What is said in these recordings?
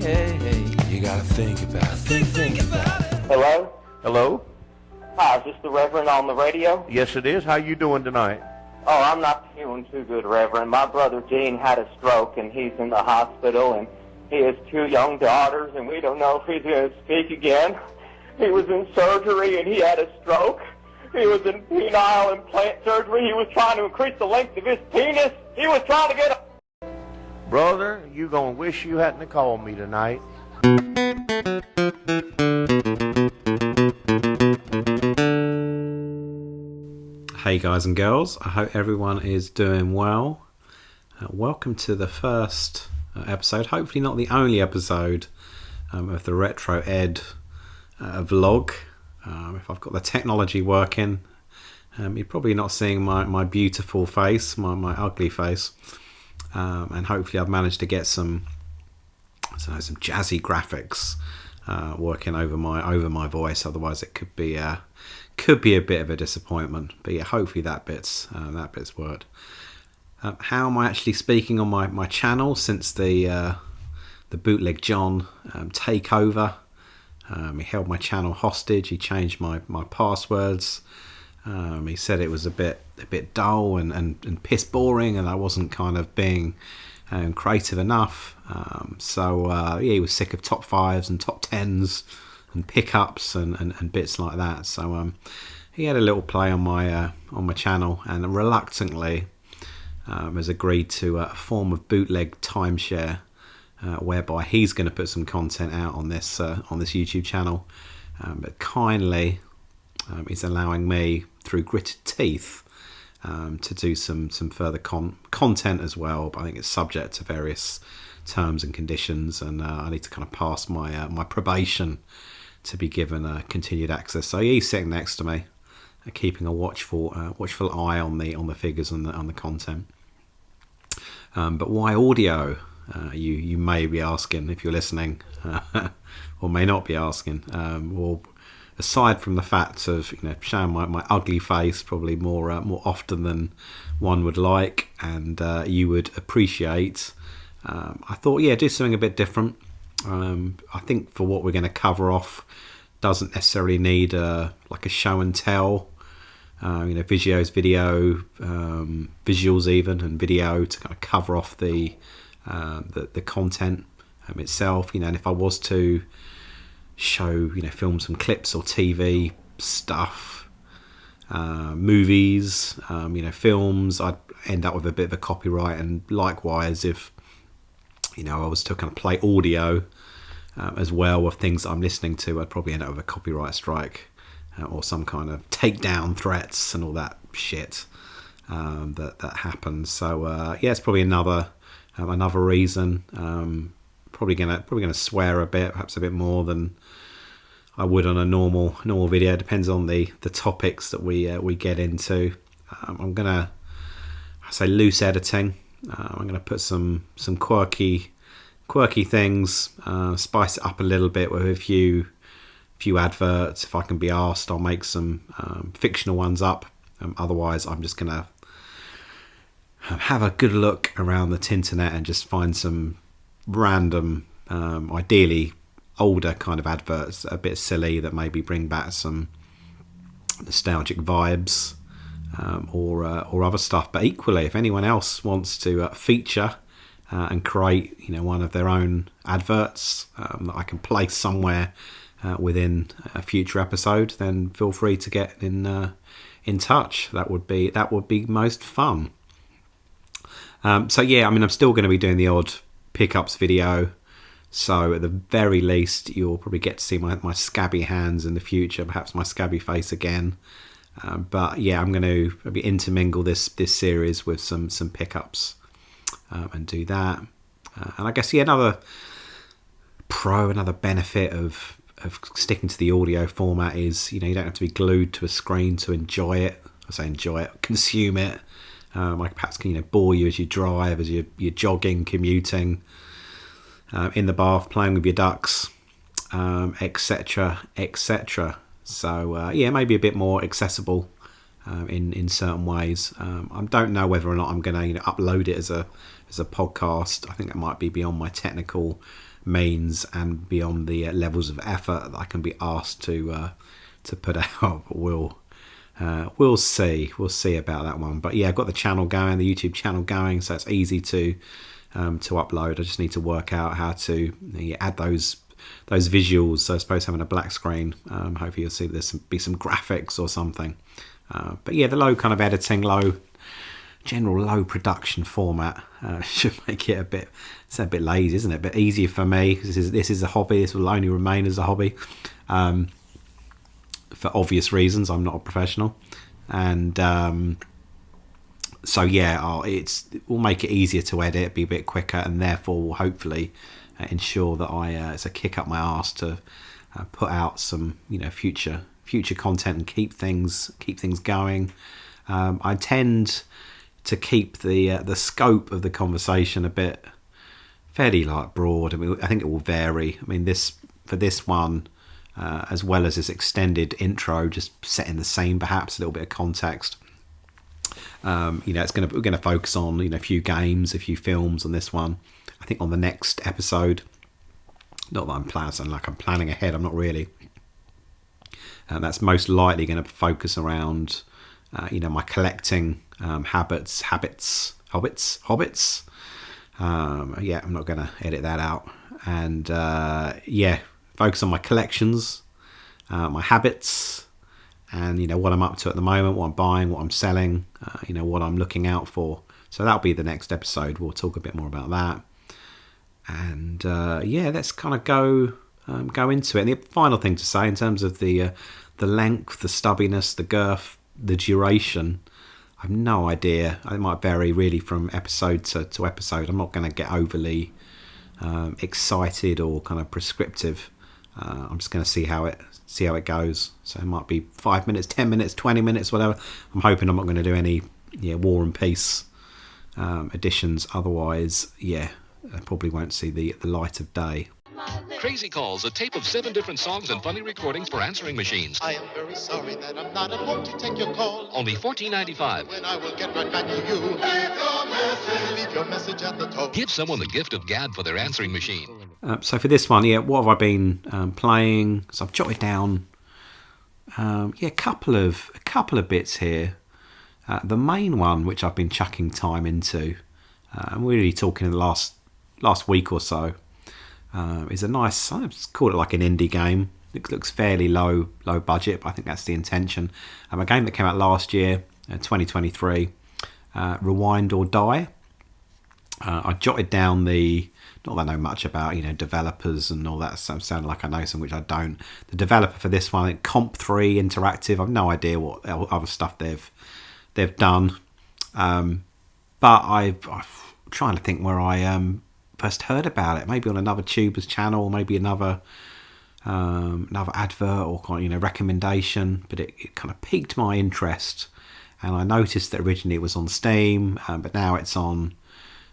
You gotta think about it. Think about it. Hello? Hello? Hi, is this the Reverend on the radio? Yes, it is. How you doing tonight? Oh, I'm not feeling too good, Reverend. My brother Gene had a stroke, and he's in the hospital, and he has 2 young daughters, and we don't know if he's going to speak again. He was in surgery, and he had a stroke. He was in penile implant surgery. He was trying to increase the length of his penis. He was trying to get a... Brother, you gonna wish you hadn't called me tonight. Hey guys and girls, I hope everyone is doing well. Welcome to the first episode, hopefully not the only episode of the Retro Ed vlog. If I've got the technology working, you're probably not seeing my beautiful face, my ugly face. And hopefully I've managed to get some jazzy graphics working over my voice. Otherwise, it could be a bit of a disappointment. But yeah, hopefully that bit's worked. How am I actually speaking on my channel since the Bootleg John takeover? He held my channel hostage. He changed my passwords. He said it was a bit dull and piss boring, and I wasn't kind of being creative enough. So he was sick of top 5s and top 10s and pickups and bits like that. So he had a little play on my channel, and reluctantly has agreed to a form of bootleg timeshare, whereby he's going to put some content out on this YouTube channel, but kindly is allowing me, through gritted teeth, to do some further content as well. But I think it's subject to various terms and conditions, and I need to kind of pass my probation to be given continued access. So he's sitting next to me, keeping a watchful eye on the figures and on the content. But why audio? You may be asking if you're listening, or may not be asking. Well, aside from the fact of showing my ugly face probably more often than one would like, and you would appreciate, I thought do something a bit different. I think for what we're going to cover off doesn't necessarily need like a show and tell. Visuals, visuals even, and video to kind of cover off the content itself. And if I was to show, film some clips or TV stuff, movies, films, I'd end up with a bit of a copyright. And likewise, if I was to kind of play audio as well of things that I'm listening to, I'd probably end up with a copyright strike or some kind of takedown threats and all that shit that happens. So it's probably another reason. Probably gonna swear a bit, perhaps a bit more than I would on a normal video. It depends on the topics that we get into. I'm gonna say loose editing. I'm gonna put some quirky things, spice it up a little bit with a few adverts. If I can be asked, I'll make some fictional ones up. Otherwise, I'm just gonna have a good look around the tinternet and just find some random, ideally older kind of adverts, a bit silly, that maybe bring back some nostalgic vibes, or other stuff. But equally, if anyone else wants to feature and create one of their own adverts that I can place somewhere within a future episode, then feel free to get in touch. That would be most fun. I'm still going to be doing the odd pickups video, so at the very least you'll probably get to see my scabby hands in the future, perhaps my scabby face again. I'm going to maybe intermingle this series with some pickups and do that. And I guess another benefit of sticking to the audio format is you don't have to be glued to a screen to enjoy it. I say enjoy it, consume it. I perhaps can bore you as you drive, as you're jogging, commuting, in the bath, playing with your ducks, etc. So maybe a bit more accessible in certain ways. I don't know whether or not I'm going to upload it as a podcast. I think that might be beyond my technical means and beyond the levels of effort that I can be asked to put out. But we'll see about that one. But yeah, I've got the channel going, the YouTube channel going, so it's easy to upload. I just need to work out how to add those visuals. So I suppose having a black screen, hopefully you'll see there's be some graphics or something. But yeah, the low kind of editing, general low production format should make it a bit lazy, isn't it? A bit easier for me, because this is a hobby. This will only remain as a hobby, for obvious reasons. I'm not a professional, and so yeah, it will make it easier to edit, be a bit quicker, and therefore will hopefully ensure that it's a kick up my arse to put out some future content and keep things going. I tend to keep the scope of the conversation a bit fairly broad. I mean, I think it will vary. I mean, for this one, as well as this extended intro, just setting the scene, perhaps a little bit of context. We're going to focus on a few games, a few films on this one. I think on the next episode, not that I'm planning ahead. I'm not really. That's most likely going to focus around my collecting habits. I'm not going to edit that out. And focus on my collections, my habits, and what I'm up to at the moment, what I'm buying, what I'm selling, what I'm looking out for. So that'll be the next episode. We'll talk a bit more about that. And let's kind of go into it. And the final thing to say in terms of the length, the stubbiness, the girth, the duration, I have no idea. It might vary really from episode to episode. I'm not going to get overly excited or kind of prescriptive. I'm just going to see how it goes. So it might be 5 minutes, 10 minutes, 20 minutes, whatever. I'm hoping I'm not going to do any War and Peace editions. Otherwise, I probably won't see the light of day. Crazy Calls, a tape of 7 different songs and funny recordings for answering machines. I am very sorry that I'm not at home to take your call. Only $14.95. When I will get right back to you. Leave your message at the tone. Give someone the gift of gab for their answering machine. So for this one, what have I been playing? So I've jotted down a couple of bits here. The main one, which I've been chucking time into, I'm really talking in the last week or so, is a nice, let's call it like an indie game. It looks fairly low budget, but I think that's the intention. A game that came out last year, 2023, Rewind or Die. I jotted down not that I know much about developers and all that. So sound like I know some, which I don't. The developer for this one, Comp3 Interactive. I've no idea what other stuff they've done. But I'm trying to think where I first heard about it. Maybe on another tuber's channel, maybe another advert or recommendation. But it kind of piqued my interest, and I noticed that originally it was on Steam, but now it's on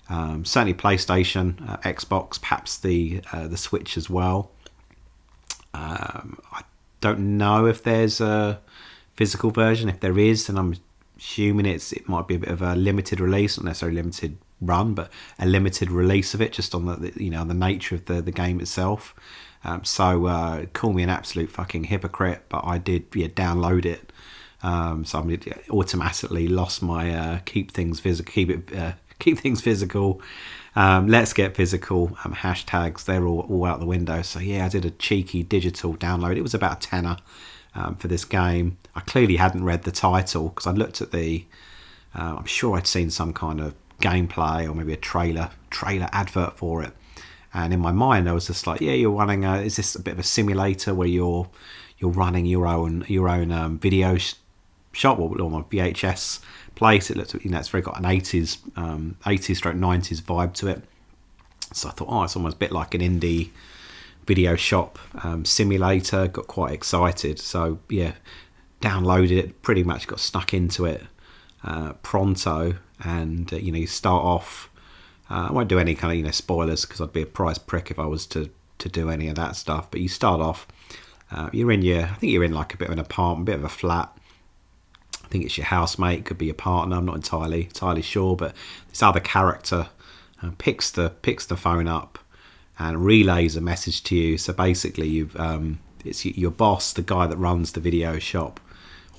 certainly PlayStation, Xbox, perhaps the Switch as well. I don't know if there's a physical version. If there is, then I'm assuming it might be a bit of a limited release, not necessarily limited run, but a limited release of it, just on the nature of the game itself. So call me an absolute fucking hypocrite, but I did download it. So I automatically lost my keep things physical. Let's get physical hashtags. They're all out the window. So I did a cheeky digital download. It was about a tenner for this game. I clearly hadn't read the title because I looked at I'm sure I'd seen some kind of gameplay or maybe a trailer advert for it, and in my mind I was just like, you're running is this a bit of a simulator where you're running your own video shop or my VHS place? It looked, it's very got an 80s 90s vibe to it. So I thought, it's almost a bit like an indie video shop simulator. Got quite excited. So downloaded it, pretty much got stuck into it pronto. And you start off, I won't do any kind of spoilers because I'd be a prize prick if I was to do any of that stuff. But you start off, I think you're in like a bit of an apartment, a bit of a flat. I think it's your housemate, could be your partner. I'm not entirely sure, but this other character picks the phone up and relays a message to you. So basically, it's your boss, the guy that runs the video shop,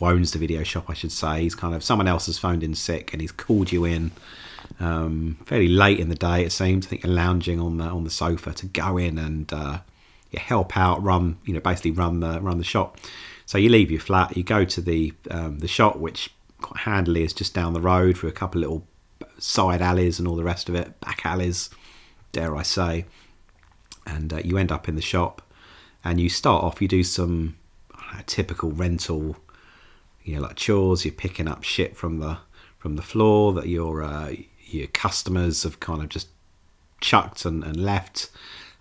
or owns the video shop, I should say. He's kind of, someone else has phoned in sick, and he's called you in fairly late in the day. It seems. I think you're lounging on the sofa to go in and help out, basically run the shop. So you leave your flat, you go to the shop, which quite handily is just down the road through a couple of little side alleys and all the rest of it, back alleys, dare I say. And you end up in the shop, and you start off, you do some typical rental, like chores. You're picking up shit from the floor that your customers have kind of just chucked and left.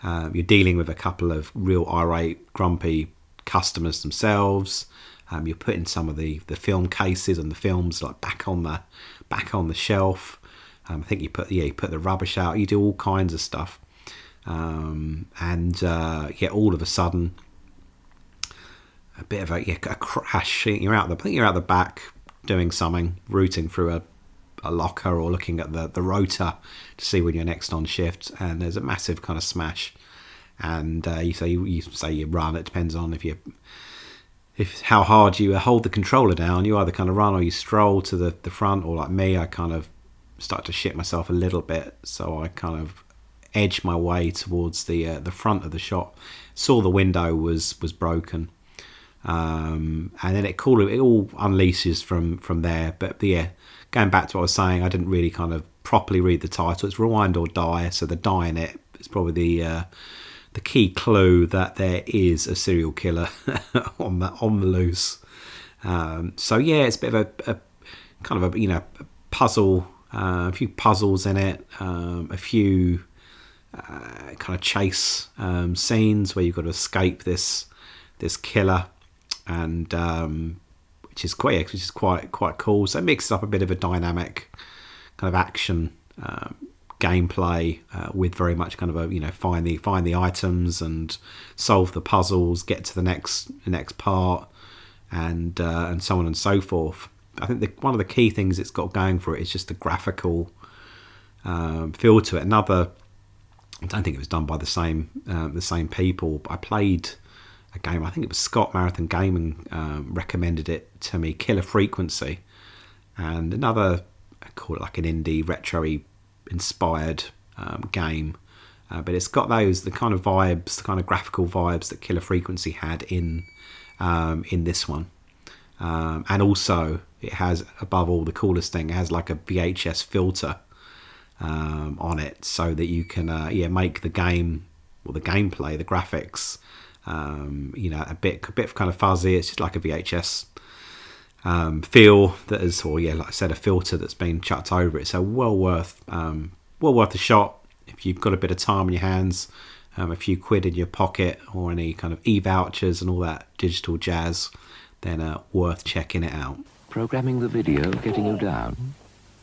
You're dealing with a couple of real irate, grumpy customers themselves. You're putting some of the film cases and the films like back on the shelf. I think you put the rubbish out. You do all kinds of stuff, and all of a sudden, a bit of a crash. You're out the back doing something, rooting through a locker or looking at the rotor to see when you're next on shift, and there's a massive kind of smash. And you say you run. It depends on if how hard you hold the controller down. You either kind of run or you stroll to the front, or like me, I kind of start to shit myself a little bit, so I kind of edge my way towards the front of the shop. Saw the window was broken, and then it all unleashes from there. But going back to what I was saying, I didn't really kind of properly read the title. It's Rewind or Die, so the die in it is probably the key clue that there is a serial killer on the loose. It's a bit of a kind of a puzzle, a few puzzles in it, a few kind of chase scenes where you've got to escape this killer, and which is quite cool. So it mixes up a bit of a dynamic kind of action gameplay with very much kind of a find the items and solve the puzzles, get to the next part, and so on and so forth. I think one of the key things it's got going for it is just the graphical feel to it. I don't think it was done by the same people. But I played a game, I think it was Scott Marathon Gaming recommended it to me, Killer Frequency, and another, I call it like an indie retro-y inspired game, but it's got the kind of vibes, the kind of graphical vibes that Killer Frequency had in this one, and also it has, above all, the coolest thing, it has like a VHS filter on it, so that you can make the game, or the gameplay, the graphics, a bit kind of fuzzy. It's just like a VHS feel that is, or like I said, a filter that's been chucked over it. So well worth a shot if you've got a bit of time on your hands, a few quid in your pocket, or any kind of e-vouchers and all that digital jazz. Then worth checking it out. Programming the video getting you down?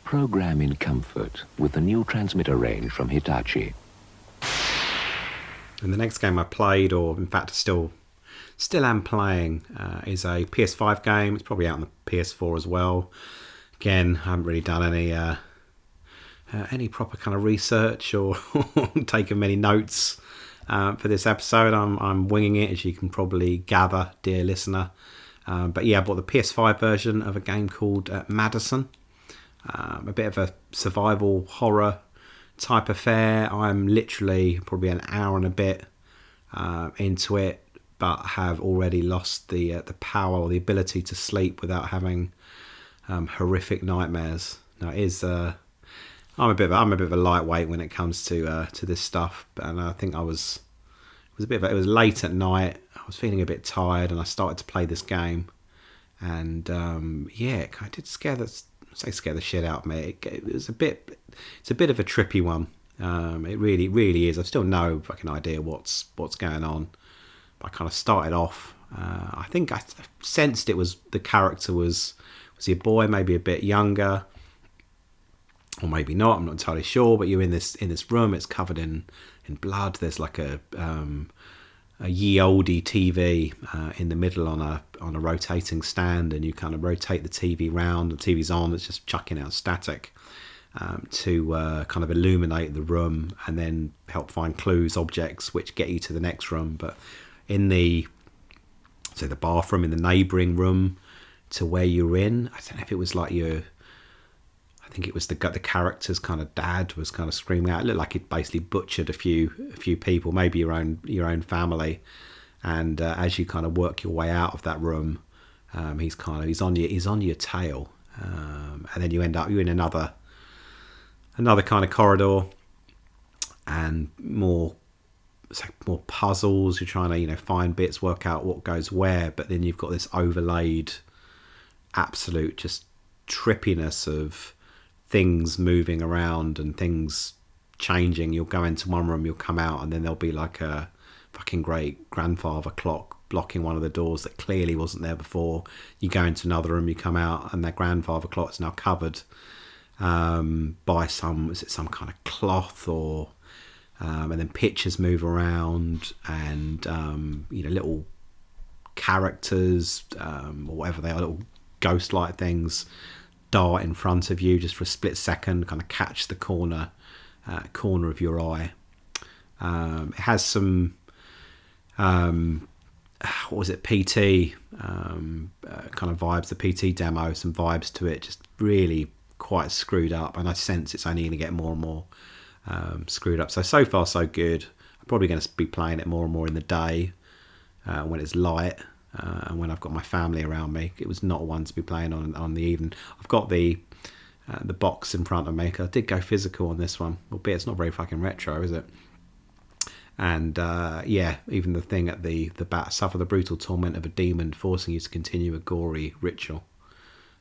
Program in comfort with the new transmitter range from Hitachi. And the next game I played, or in fact still am playing, is a PS5 game. It's probably out on the PS4 as well. Again, I haven't really done any proper kind of research or taken many notes for this episode. I'm winging it, as you can probably gather, dear listener. But I bought the PS5 version of a game called Madison. A bit of a survival horror type affair. I'm literally probably an hour and a bit into it, but have already lost the power or the ability to sleep without having horrific nightmares. Now, it is I'm a bit of a lightweight when it comes to this stuff, and I think it was late at night. I was feeling a bit tired, and I started to play this game, and it kind of did scare the shit out of me. It's a bit of a trippy one. It really is. I still no fucking idea what's going on. But I kind of started off. I think I sensed it was the character was he a boy, maybe a bit younger, or maybe not. I'm not entirely sure. But you're in this room. It's covered in blood. There's like a ye oldie TV in the middle on a rotating stand, and you kind of rotate the TV round. The TV's on. It's just chucking out static. to kind of illuminate the room and then help find clues, objects which get you to the next room. But in the bathroom, in the neighbouring room to where you're in, I don't know if it was like I think it was the character's kind of dad was kind of screaming out. It looked like he'd basically butchered a few people, maybe your own family. And as you kind of work your way out of that room, he's on your tail, and then you're in another kind of corridor, and more puzzles. You're trying to find bits, work out what goes where, but then you've got this overlaid absolute just trippiness of things moving around and things changing. You'll go into one room, you'll come out, and then there'll be like a fucking great grandfather clock blocking one of the doors that clearly wasn't there before. You go into another room, you come out, and that grandfather clock is now covered by some kind of cloth, or and then pictures move around, and little characters or whatever they are, little ghost-like things dart in front of you just for a split second, kind of catch the corner of your eye. It has some what was it, PT kind of vibes, the PT demo, some vibes to it, just really quite screwed up, and I sense it's only going to get more and more screwed up. So far so good. I'm probably going to be playing it more and more in the day when it's light, and when I've got my family around me. It was not one to be playing on the evening. I've got the box in front of me. I did go physical on this one, albeit it's not very fucking retro, is it? And even the thing at the bat, suffer the brutal torment of a demon forcing you to continue a gory ritual.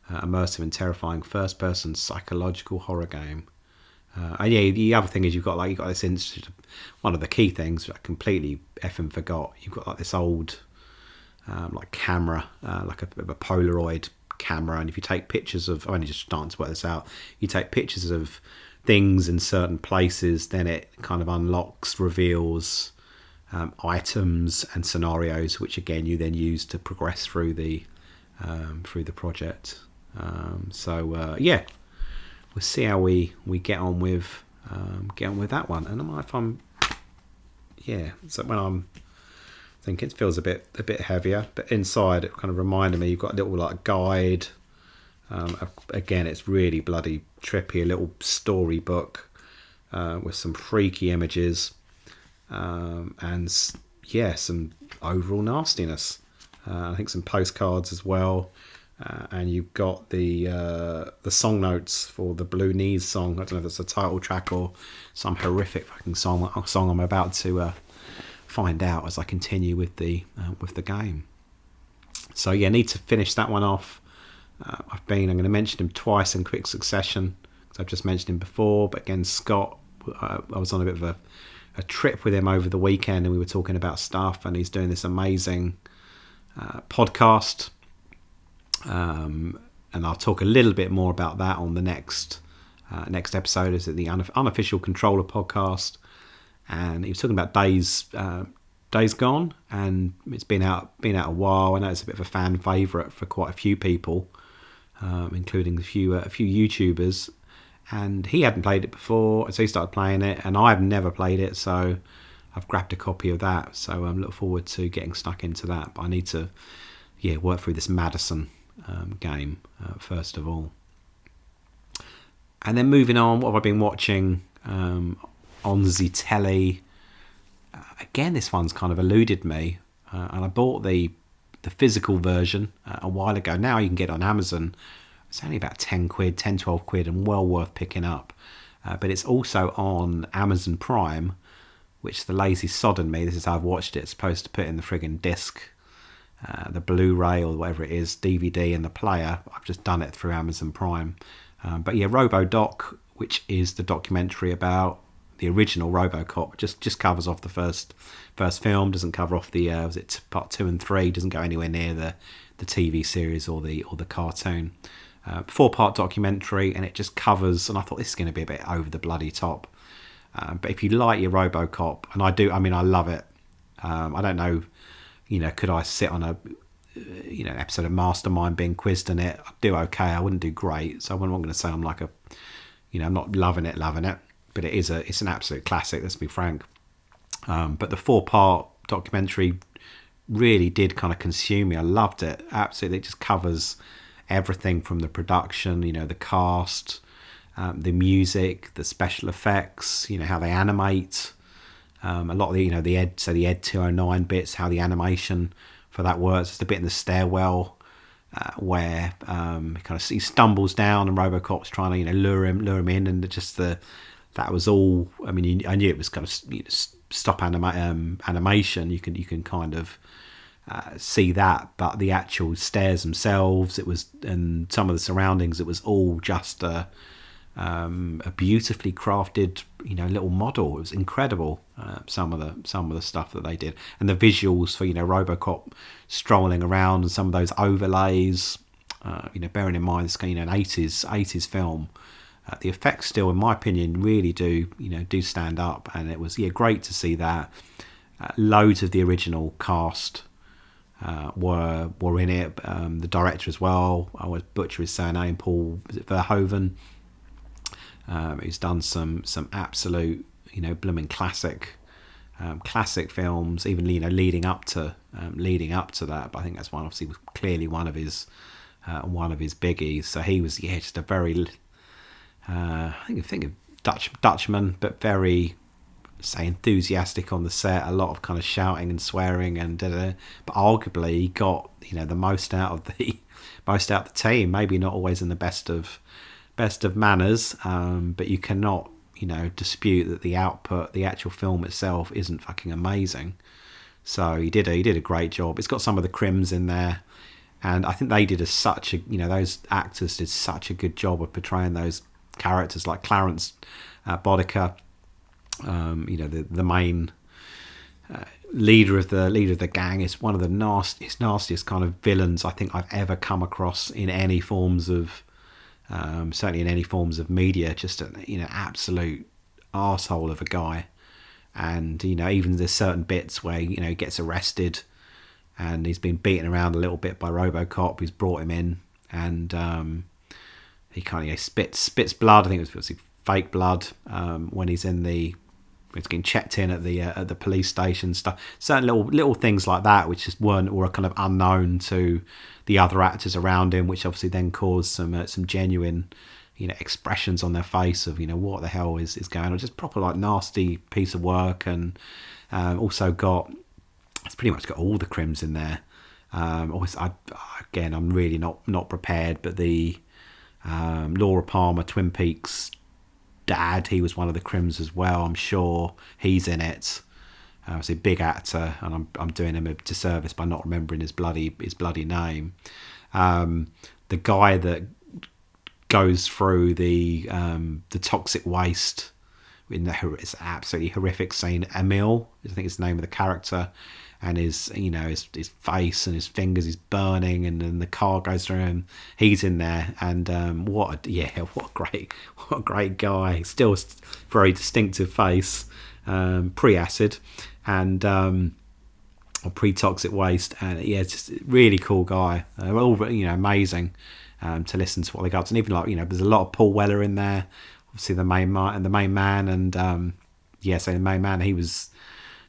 Immersive and terrifying first-person psychological horror game. And the other thing is you've got this one of the key things I completely effing forgot. You've got like this old like camera, like a bit of a Polaroid camera, and if you take pictures of, I'm only just starting to work this out, you take pictures of things in certain places, then it kind of unlocks, reveals items and scenarios, which again you then use to progress through the project. We'll see how we get on with that one. And so when I'm thinking, it feels a bit heavier, but inside it kind of reminded me, you've got a little like guide. Again, it's really bloody trippy, a little storybook with some freaky images, and some overall nastiness. I think some postcards as well, and you've got the song notes for the Blue Knees song. I don't know if it's a title track or some horrific fucking song I'm about to find out as I continue with the game. So need to finish that one off. I'm going to mention him twice in quick succession because I've just mentioned him before. But again, Scott, I was on a bit of a trip with him over the weekend, and we were talking about stuff, and he's doing this amazing podcast, and I'll talk a little bit more about that on the next episode. Is it the Unofficial Controller podcast? And he was talking about Days Gone, and it's been out a while. I know it's a bit of a fan favourite for quite a few people, including a few YouTubers. And he hadn't played it before, so he started playing it, and I've never played it, so I've grabbed a copy of that. So I'm looking forward to getting stuck into that. But I need to work through this Madison game first of all. And then moving on, what have I been watching on the telly? Again, this one's kind of eluded me, and I bought the physical version a while ago. Now you can get it on Amazon. It's only about 10 quid, 10, 12 quid, and well worth picking up. But it's also on Amazon Prime, which the lazy sod in me, this is how I've watched it, it's supposed to put in the friggin' disc, the Blu-ray or whatever it is, DVD in the player. I've just done it through Amazon Prime. Robodoc, which is the documentary about the original Robocop, just covers off the first film, doesn't cover off the part 2 and 3, doesn't go anywhere near the TV series or the cartoon. 4-part documentary, and it just covers, and I thought this is going to be a bit over the bloody top, but if you like your Robocop, and I do, I love it. I don't know, could I sit on a episode of Mastermind being quizzed in it? I'd do okay. I wouldn't do great, so I'm not going to say I'm like a I'm not loving it, but it's an absolute classic, let's be frank. But the 4-part documentary really did kind of consume me. I loved it, absolutely. It just covers everything from the production, the cast, the music, the special effects, how they animate, a lot of the Ed 209 bits, how the animation for that works. It's the bit in the stairwell where he stumbles down and Robocop's trying to lure him in, and that was all. I mean, I knew it was kind of stop animation. You can kind of see that, but the actual stairs themselves, and some of the surroundings, it was all just a beautifully crafted little model. It was incredible, some of the stuff that they did, and the visuals for Robocop strolling around, and some of those overlays, bearing in mind it's an 80s film. The effects still, in my opinion, really do stand up, and it was great to see that. Loads of the original cast were in it. The director as well, I always butcher his surname, Paul Verhoeven, who's done some absolute blooming classic films, even leading up to that. But I think that's obviously was clearly one of his biggies. So he was just a very I think of Dutchman, but very enthusiastic on the set. A lot of kind of shouting and swearing and but arguably got the most out of the team. Maybe not always in the best of manners, but you cannot dispute that the output, the actual film itself, isn't fucking amazing. So he did a great job. It's got some of the crims in there, and I think they did those actors did such a good job of portraying those characters, like Clarence Bodica, the main leader of the gang, is one of the nastiest kind of villains I think I've ever come across in any forms of certainly in any forms of media. Just an absolute arsehole of a guy. And even there's certain bits where he gets arrested and he's been beaten around a little bit by Robocop, who's brought him in, and he kind of spits blood. I think it was fake blood when he's getting checked in at the police station. Stuff, certain little things like that, which just were kind of unknown to the other actors around him, which obviously then caused some genuine expressions on their face of what the hell is going on. Just proper nasty piece of work. And also it's pretty much got all the crims in there. I'm really not prepared, but the Laura Palmer, Twin Peaks dad, he was one of the crims as well. I'm sure he's in it. He's a big actor, and I'm doing him a disservice by not remembering his bloody name. The guy that goes through the toxic waste in it's absolutely horrific scene. Emil, I think is the name of the character, and his face and his fingers is burning, and then the car goes through him. He's in there, and what a great guy. Still very distinctive face, pre-acid and or pre-toxic waste, and just really cool guy. All amazing to listen to what they got. And even there's a lot of Paul Weller in there, obviously the main man, and so the main man, he was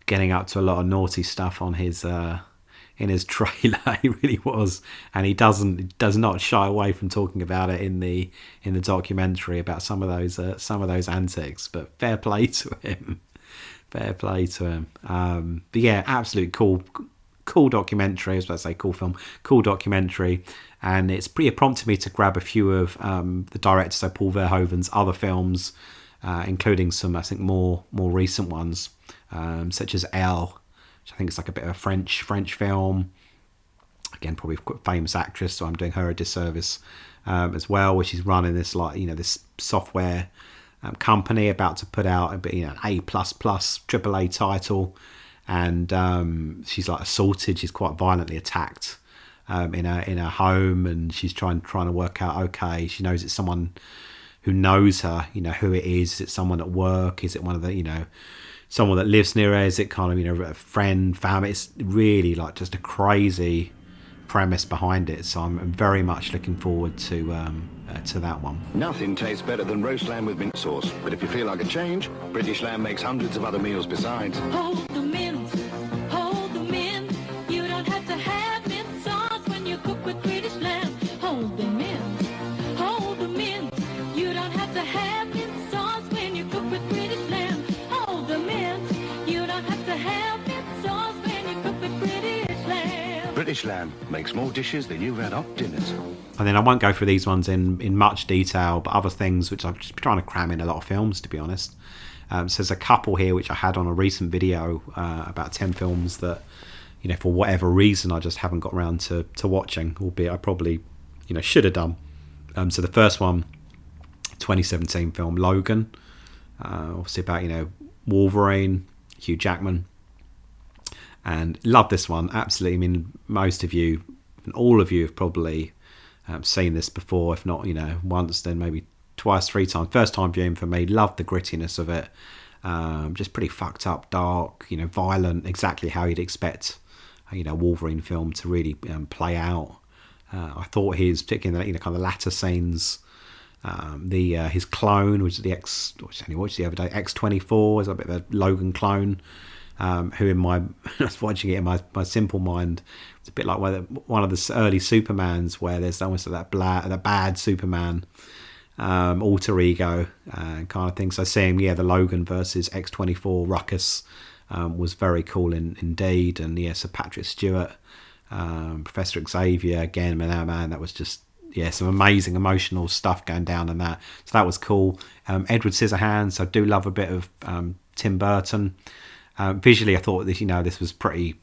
getting up to a lot of naughty stuff on his in his trailer. He really was, and he does not shy away from talking about it in the documentary about some of those antics. But fair play to him. But yeah, absolute cool documentary. I was about to say cool film, cool documentary, and it's pretty prompted me to grab a few of the director, so Paul Verhoeven's other films, including some I think more recent ones, such as Elle, which I think is like a bit of a French film. Again, probably quite famous actress, so I'm doing her a disservice as well, which is running this this software company about to put out an A++ AAA title, and she's assaulted. She's quite violently attacked in her home, and she's trying to work out. Okay, she knows it's someone who knows her. Who it is. Is it someone at work? Is it one of the someone that lives near her? Is it kind of a friend, family? It's really just a crazy premise behind it. So I'm very much looking forward to that one. Nothing tastes better than roast lamb with mint sauce. But if you feel like a change, British Lamb makes hundreds of other meals besides. Hold the mint, hold the mint. You don't have to have mint sauce when you cook with British Lamb. Hold the mint, hold the mint. You don't have to have mint sauce when you cook with British Lamb. Hold the mint, you don't have to have mint sauce when you cook with British Lamb. British Lamb makes more dishes than you've had hot dinners. And then I won't go through these ones in much detail, but other things which I've just been trying to cram in a lot of films, to be honest. So there's a couple here which I had on a recent video about 10 films that, for whatever reason I just haven't got around to watching, albeit I probably, should have done. So the first one, 2017 film Logan, obviously about, Wolverine, Hugh Jackman. And love this one, absolutely. I mean, most of you, all of you have probably seen this before, if not, once, then maybe twice, 3 times. First time viewing for me. Loved the grittiness of it. Just pretty fucked up, dark, violent, exactly how you'd expect a Wolverine film to really play out. I thought his, particularly in the kind of latter scenes, his clone, which is the I watched the other day, X-24, is a bit of a Logan clone. Who in my, I was watching it in my simple mind, it's a bit like one of the early Supermans where there's almost that bad Superman alter ego kind of thing. So seeing the Logan versus X-24 ruckus was very cool indeed. And Sir Patrick Stewart, Professor Xavier again, man, that was just some amazing emotional stuff going down in that. So that was cool. Edward Scissorhands, I do love a bit of Tim Burton. Visually, I thought this was pretty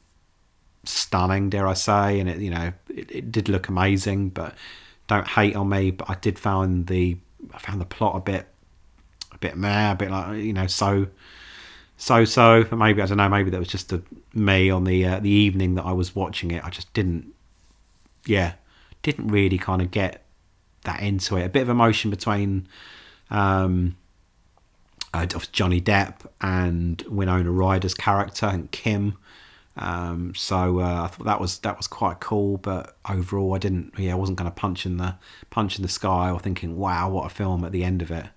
stunning, dare I say, and it did look amazing. But don't hate on me. But I did found the plot a bit meh, a bit like so. But maybe I don't know. Maybe that was just me on the evening that I was watching it. I just didn't really kind of get that into it. A bit of emotion between of Johnny Depp and Winona Ryder's character and Kim. So I thought that was quite cool, but overall I wasn't going to punch in the sky or thinking, wow, what a film at the end of it.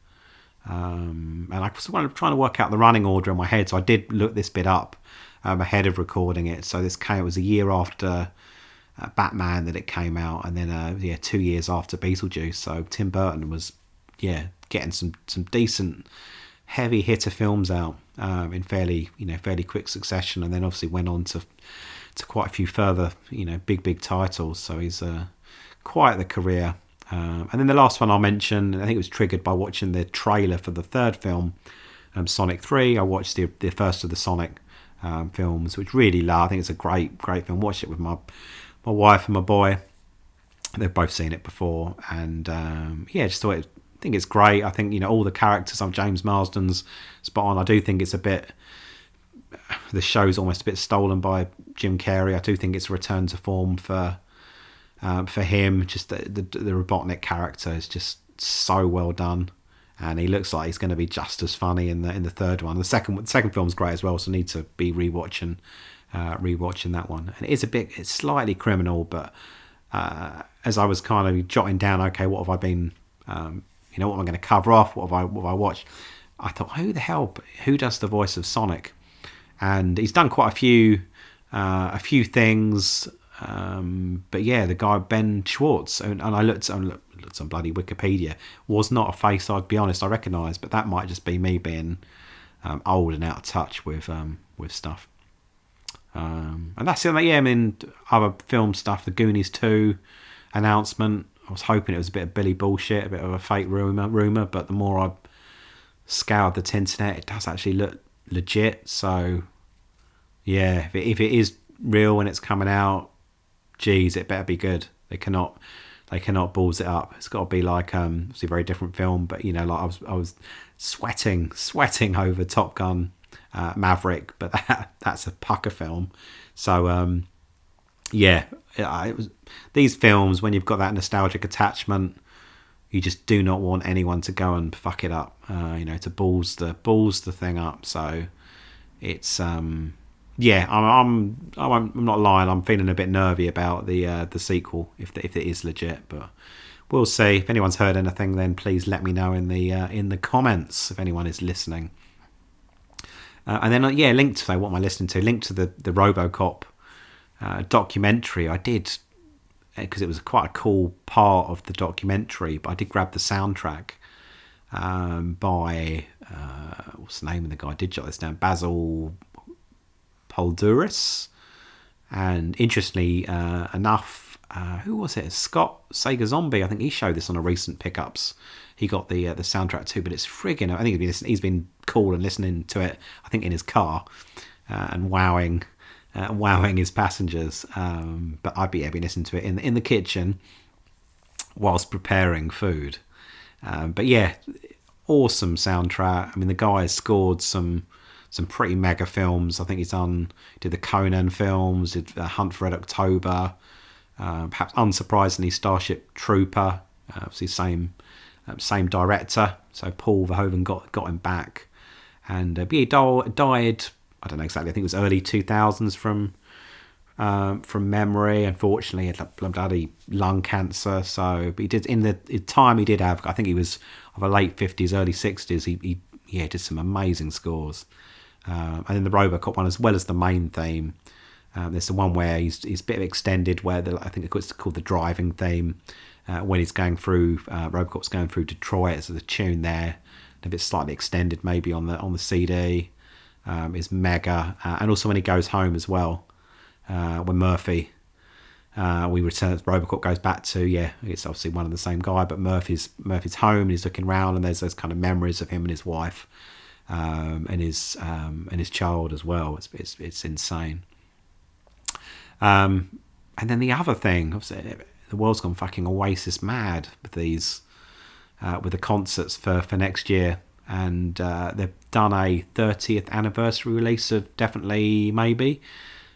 And I was trying to work out the running order in my head, so I did look this bit up ahead of recording it. So it was a year after Batman that it came out, and then 2 years after Beetlejuice. So Tim Burton was getting some decent heavy hitter films out in fairly quick succession, and then obviously went on to quite a few further big titles. So he's quite the career. And then the last one I'll mention, I think it was triggered by watching the trailer for the third film, Sonic 3. I watched the first of the Sonic films, which really love. I think it's a great film. Watched it with my wife and my boy. They've both seen it before, and just thought I think it's great. I think all the characters of James Marsden's spot on. I do think it's a bit, the show's almost a bit stolen by Jim Carrey. I do think it's a return to form for him. Just the Robotnik character is just so well done, and he looks like he's going to be just as funny in the third one. The second film's great as well, so I need to be rewatching that one. And it's slightly criminal, but as I was kind of jotting down, okay, what have I been what am I going to cover off? What have I watched? I thought, who does the voice of Sonic? And he's done quite a few things. But the guy Ben Schwartz, and I looked on bloody Wikipedia, was not a face, I'd be honest, I recognised, but that might just be me being old and out of touch with stuff. And that's it. I mean, other film stuff, the Goonies 2 announcement. I was hoping it was a bit of Billy bullshit, a bit of a fake rumour, but the more I scoured the internet, it does actually look legit. So, if it is real when it's coming out, geez, it better be good. They cannot balls it up. It's got to be like it's a very different film, but like I was sweating over Top Gun Maverick, but that's a pucker film. So it was these films, when you've got that nostalgic attachment, you just do not want anyone to go and fuck it up, to balls the thing up. So it's yeah, I'm not lying. I'm feeling a bit nervy about the sequel if it is legit, but we'll see. If anyone's heard anything, then please let me know in the comments if anyone is listening. And then link to what am I listening to? Link to the Robocop documentary. I did because it was quite a cool part of the documentary, but I did grab the soundtrack by what's the name of the guy? I did jot this down. Basil Polduris, and interestingly enough, who was it? Scott Sega Zombie. I think he showed this on a recent Pickups. He got the soundtrack too, but it's friggin'. I think he's been cool and listening to it. I think in his car and wowing his passengers. But I'd be listening to it in the kitchen whilst preparing food. But yeah, awesome soundtrack. I mean, the guy has scored some pretty mega films. I think he did the Conan films, did Hunt for Red October, perhaps unsurprisingly Starship Trooper. Obviously same director. So Paul Verhoeven got him back, and he died. I don't know exactly. I think it was early 2000s from memory. Unfortunately, he had bloody lung cancer. So, but he did in the time he did have. I think he was of the late 50s, early 60s. He did some amazing scores. And then the Robocop one, as well as the main theme. There's the one where he's a bit extended, where I think it's called the driving theme. When he's going through, Robocop's going through Detroit, so the tune there, a bit slightly extended maybe on the CD, is mega. And also when he goes home as well, when Murphy, Robocop goes back to, it's obviously one and the same guy, but Murphy's home, and he's looking around, and there's those kind of memories of him and his wife, and his child as well. It's insane. And then the other thing, obviously, the world's gone fucking Oasis mad with these, with the concerts for next year, and they've done a 30th anniversary release of Definitely Maybe.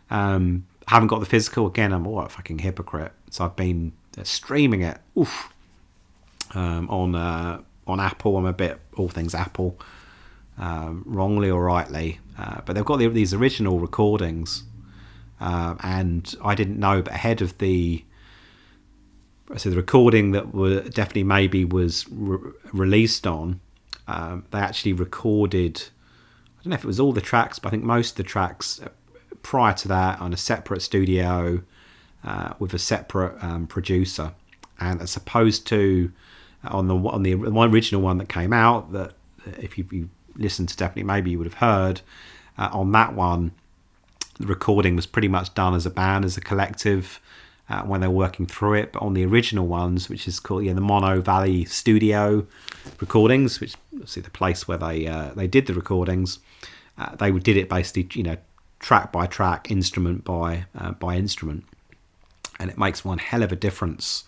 I haven't got the physical. Again, I'm a fucking hypocrite. So I've been streaming it. On Apple. I'm a bit all things Apple, wrongly or rightly, but they've got these original recordings, and I didn't know, but ahead of the recording that Definitely Maybe was released on, they actually recorded, I don't know if it was all the tracks, but I think most of the tracks prior to that on a separate studio with a separate producer, and as opposed to on the original one that came out, that if you listened to Definitely Maybe you would have heard, on that one the recording was pretty much done as a band, as a collective, when they're working through it. But on the original ones, which is called the Mono Valley Studio recordings, which is obviously the place where they did the recordings, they did it basically, track by track, instrument by instrument, and it makes one hell of a difference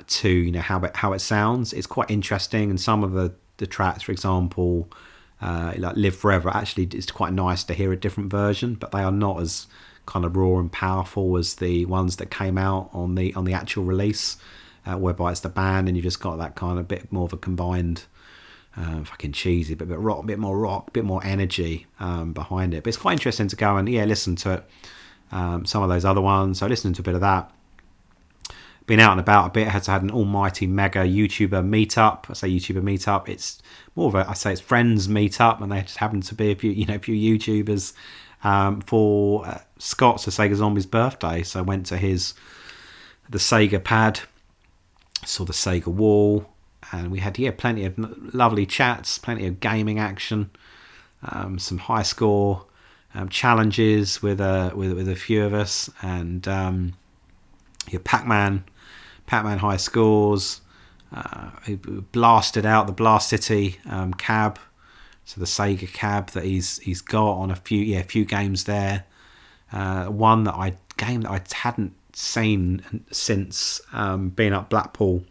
to how it sounds. It's quite interesting, and some of the tracks, for example, like Live Forever, actually it's quite nice to hear a different version, but they are not as kind of raw and powerful as the ones that came out on the actual release, whereby it's the band and you just got that kind of bit more of a combined fucking cheesy, but a bit more rock, bit more energy behind it. But it's quite interesting to go and listen to it. Some of those other ones, so listening to a bit of that. Been out and about a bit, had an almighty mega YouTuber meetup. I say YouTuber meetup, it's more of it's friends meetup, and they just happen to be a few YouTubers for Scott's, the Sega Zombie's birthday. So I went to the Sega pad, saw the Sega wall, and we had plenty of lovely chats, plenty of gaming action, some high score challenges with a few of us, and Pac-Man high scores. He blasted out the Blast City cab, so the Sega cab that he's got on a few games there. One that I hadn't seen since being at Blackpool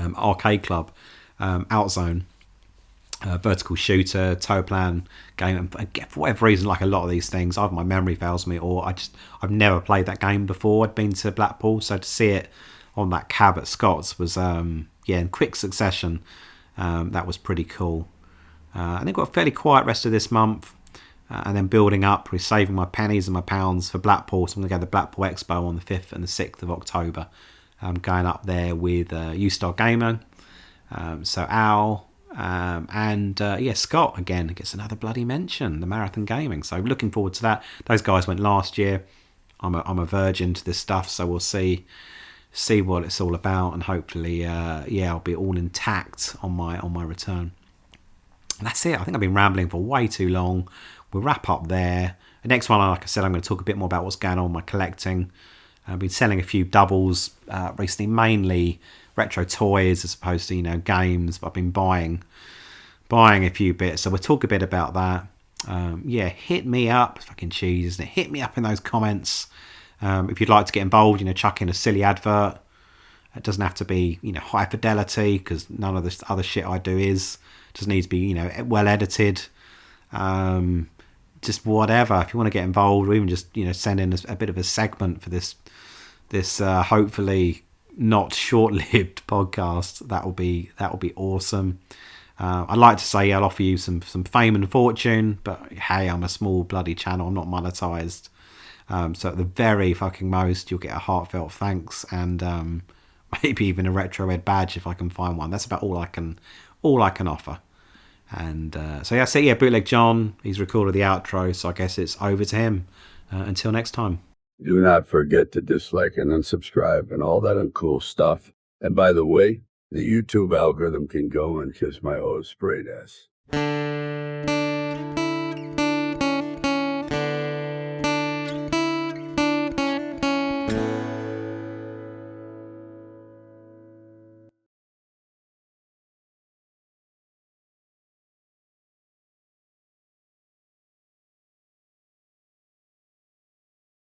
Arcade Club, Outzone, vertical shooter, toe plan game. And for whatever reason, like a lot of these things, either my memory fails me or I've never played that game before. I'd been to Blackpool, so to see it on that cab at Scott's was in quick succession. That was pretty cool. And they've got a fairly quiet rest of this month. and then building up, saving my pennies and my pounds for Blackpool. So I'm going to go to the Blackpool Expo on the 5th and the 6th of October. I'm going up there with U-Star Gamer, so Al, and Scott again gets another bloody mention, the Marathon Gaming. So looking forward to that. Those guys went last year. I'm a virgin to this stuff, so we'll see what it's all about, and hopefully I'll be all intact on my return. And that's it. I think I've been rambling for way too long. We'll wrap up there. The next one, like I said, I'm going to talk a bit more about what's going on with my collecting. I've been selling a few doubles recently, mainly retro toys as opposed to games, but I've been buying a few bits, so we'll talk a bit about that. Hit me up, fucking cheese, isn't it? Hit me up in those comments if you'd like to get involved. Chuck in a silly advert. It doesn't have to be high fidelity, because none of this other shit I do is. It just needs to be well edited. Just whatever. If you want to get involved, or even just send in a bit of a segment for this hopefully not short-lived podcast, that will be awesome. I'd like to say I'll offer you some fame and fortune, but hey, I'm a small bloody channel. I'm not monetized. So at the very fucking most, you'll get a heartfelt thanks, and maybe even a retro ed badge if I can find one. That's about all I can offer. And Bootleg John, he's recorded the outro, so I guess it's over to him. Until next time. Do not forget to dislike and unsubscribe and all that uncool stuff. And by the way, the YouTube algorithm can go and kiss my old sprayed ass.